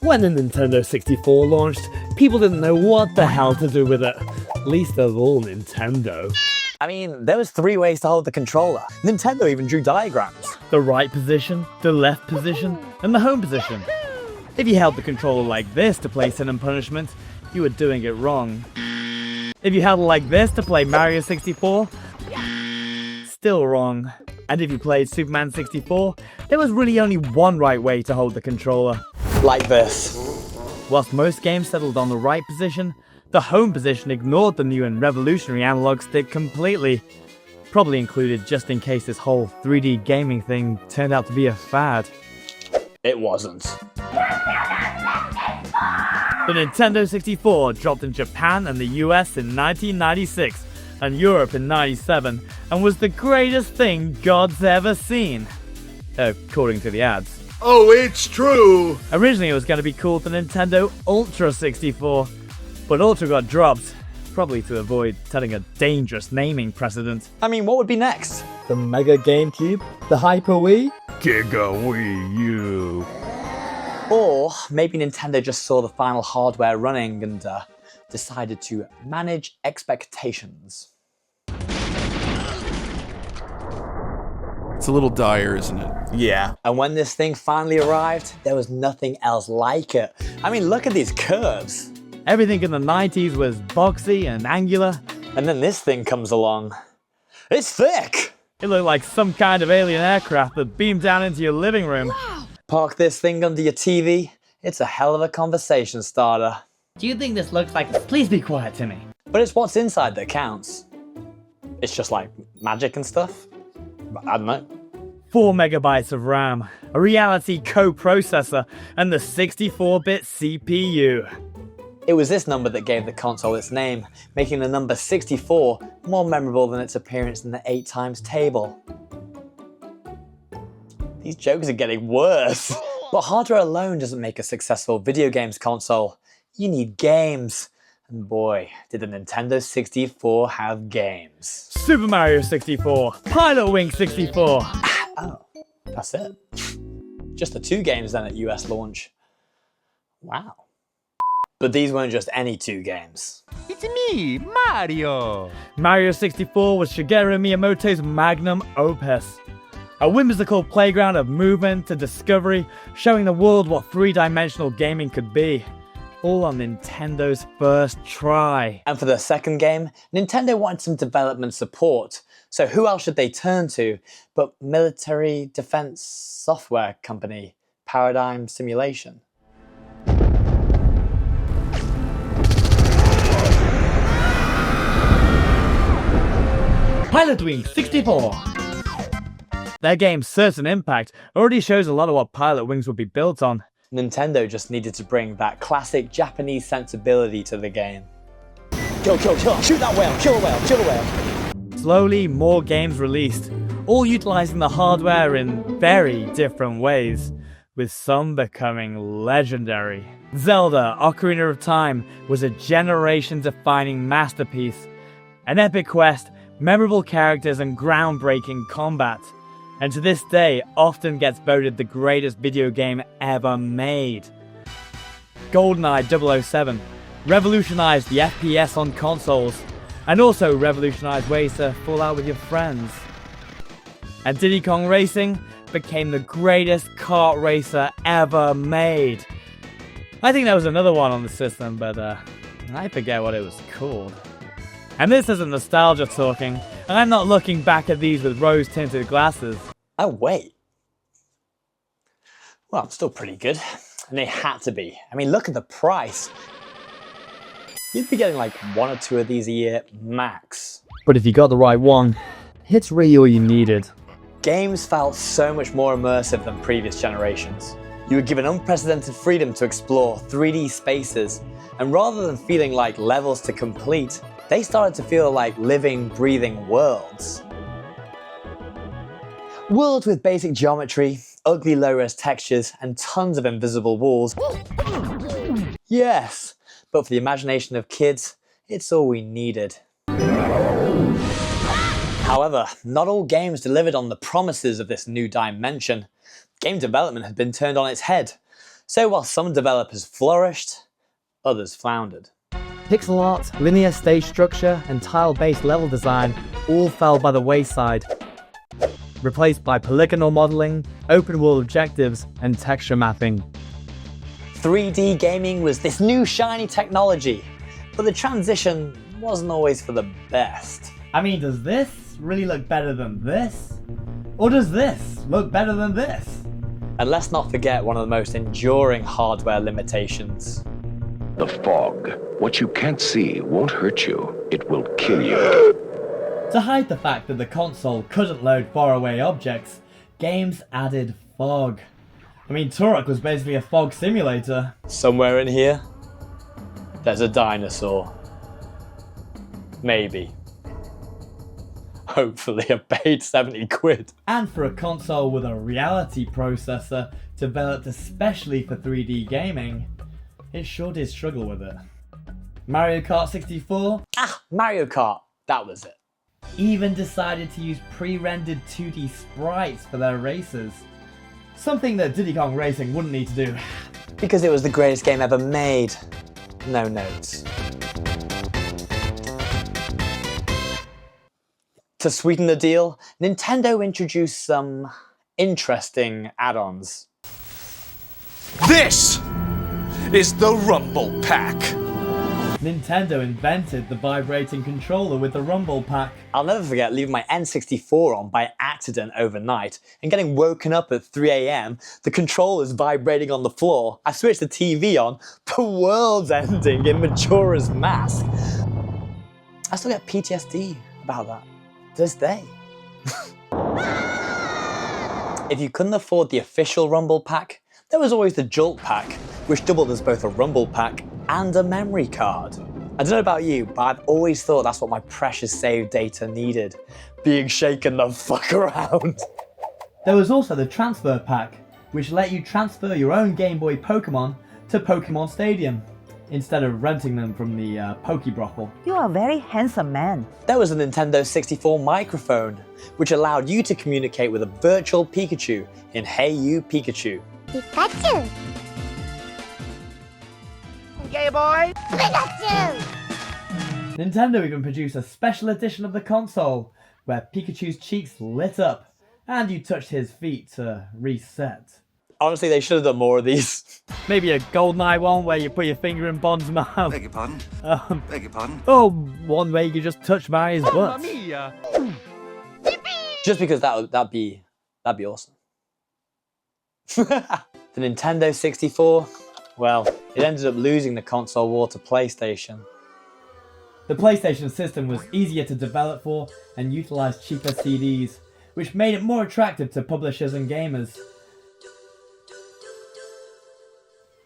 When the Nintendo 64 launched, people didn't know what the hell to do with it. Least of all Nintendo. I mean, there was 3 ways to hold the controller. Nintendo even drew diagrams. The right position, the left position, and the home position. If you held the controller like this to play Sin and Punishment, you were doing it wrong. If you held it like this to play Mario 64, still wrong. And if you played Superman 64, there was really only one right way to hold the controller. Like this. Whilst most games settled on the right position, the home position ignored the new and revolutionary analog stick completely. Probably included just in case this whole 3D gaming thing turned out to be a fad. It wasn't. The Nintendo 64 dropped in Japan and the US in 1996 and Europe in 97 and was the greatest thing God's ever seen. According to the ads. Oh, it's true! Originally it was going to be called the Nintendo Ultra 64, but Ultra got dropped, probably to avoid setting a dangerous naming precedent. I mean, what would be next? The Mega GameCube? The Hyper Wii? Giga Wii U. Or maybe Nintendo just saw the final hardware running and decided to manage expectations. It's a little dire, isn't it? Yeah. And when this thing finally arrived, there was nothing else like it. I mean, look at these curves. Everything in the 90s was boxy and angular. And then this thing comes along. It's thick! It looked like some kind of alien aircraft that beamed down into your living room. Wow. Park this thing under your TV, it's a hell of a conversation starter. Do you think this looks like... Please be quiet, Timmy. But it's what's inside that counts. It's just like magic and stuff. I don't know. 4 megabytes of RAM, a reality coprocessor, and the 64-bit CPU. It was this number that gave the console its name, making the number 64 more memorable than its appearance in the 8 times table. These jokes are getting worse. But hardware alone doesn't make a successful video games console. You need games. And boy, did the Nintendo 64 have games. Super Mario 64, Pilot Wing 64. Oh, that's it. Just the 2 games then at US launch. Wow. But these weren't just any 2 games. It's me, Mario! Mario 64 was Shigeru Miyamoto's magnum opus. A whimsical playground of movement and discovery, showing the world what 3-dimensional gaming could be. All on Nintendo's first try. And for the second game, Nintendo wanted some development support. So who else should they turn to but military defense software company, Paradigm Simulation? Pilot Wing 64. Their game's Certain Impact already shows a lot of what Pilot Wings would be built on. Nintendo just needed to bring that classic Japanese sensibility to the game. Kill, kill, kill, shoot that whale, kill a whale, kill a whale. Slowly, more games released, all utilizing the hardware in very different ways, with some becoming legendary. Zelda: Ocarina of Time was a generation-defining masterpiece, an epic quest, memorable characters and groundbreaking combat. And to this day, often gets voted the greatest video game ever made. GoldenEye 007 revolutionized the FPS on consoles, and also revolutionized ways to fall out with your friends. And Diddy Kong Racing became the greatest kart racer ever made. I think there was another one on the system, but I forget what it was called. And this isn't nostalgia talking, and I'm not looking back at these with rose-tinted glasses. Oh wait. Well, still pretty good. And they had to be. I mean, look at the price. You'd be getting like 1 or 2 of these a year, max. But if you got the right one, it's really all you needed. Games felt so much more immersive than previous generations. You were given unprecedented freedom to explore 3D spaces, and rather than feeling like levels to complete, they started to feel like living, breathing worlds. Worlds with basic geometry, ugly low-res textures, and tons of invisible walls. Yes, but for the imagination of kids, it's all we needed. However, not all games delivered on the promises of this new dimension. Game development had been turned on its head. So while some developers flourished, others floundered. Pixel art, linear stage structure, and tile-based level design all fell by the wayside, replaced by polygonal modeling, open-world objectives, and texture mapping. 3D gaming was this new shiny technology, but the transition wasn't always for the best. I mean, does this really look better than this? Or does this look better than this? And let's not forget one of the most enduring hardware limitations. The fog. What you can't see won't hurt you. It will kill you. To hide the fact that the console couldn't load faraway objects, games added fog. I mean, Turok was basically a fog simulator. Somewhere in here, there's a dinosaur. Maybe. Hopefully I paid 70 quid. And for a console with a reality processor developed especially for 3D gaming, it sure did struggle with it. Mario Kart 64? Mario Kart, that was it. Even decided to use pre-rendered 2D sprites for their races. Something that Diddy Kong Racing wouldn't need to do. Because it was the greatest game ever made. No notes. To sweeten the deal, Nintendo introduced some interesting add-ons. This is the Rumble Pack. Nintendo invented the vibrating controller with the Rumble Pack. I'll never forget leaving my N64 on by accident overnight and getting woken up at 3 AM, the controller's vibrating on the floor. I switched the TV on, the world's ending in Majora's Mask. I still get PTSD about that. To this day. If you couldn't afford the official Rumble Pack, there was always the Jolt Pack, which doubled as both a Rumble Pack and a memory card. I don't know about you, but I've always thought that's what my precious save data needed. Being shaken the fuck around. There was also the Transfer Pack, which let you transfer your own Game Boy Pokemon to Pokemon Stadium, instead of renting them from the Pokebrothel. You are a very handsome man. There was a Nintendo 64 microphone, which allowed you to communicate with a virtual Pikachu in Hey You Pikachu. Pikachu! Gay boy! Pikachu! Nintendo even produced a special edition of the console, where Pikachu's cheeks lit up, and you touched his feet to reset. Honestly, they should have done more of these. Maybe a GoldenEye one where you put your finger in Bond's mouth. Beg your pardon? Beg your pardon? Or one where you could just touch Mario's butt. Mia! Just because that'd be awesome. The Nintendo 64, well, it ended up losing the console war to PlayStation. The PlayStation system was easier to develop for and utilised cheaper CDs, which made it more attractive to publishers and gamers.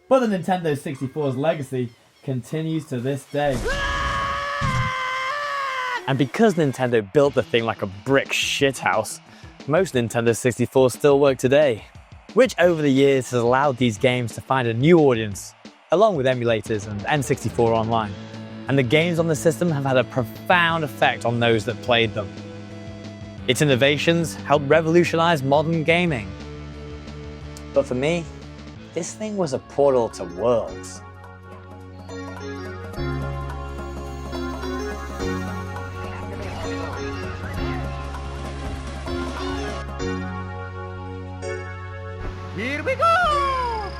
But the Nintendo 64's legacy continues to this day. And because Nintendo built the thing like a brick shithouse, most Nintendo 64s still work today, which over the years has allowed these games to find a new audience, along with emulators and N64 Online. And the games on the system have had a profound effect on those that played them. Its innovations helped revolutionize modern gaming. But for me, this thing was a portal to worlds. Here we go!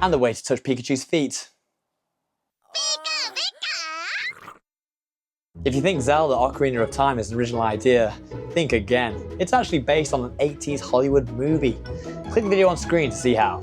And the way to touch Pikachu's feet. If you think Zelda Ocarina of Time is an original idea, think again. It's actually based on an 80s Hollywood movie. Click the video on screen to see how.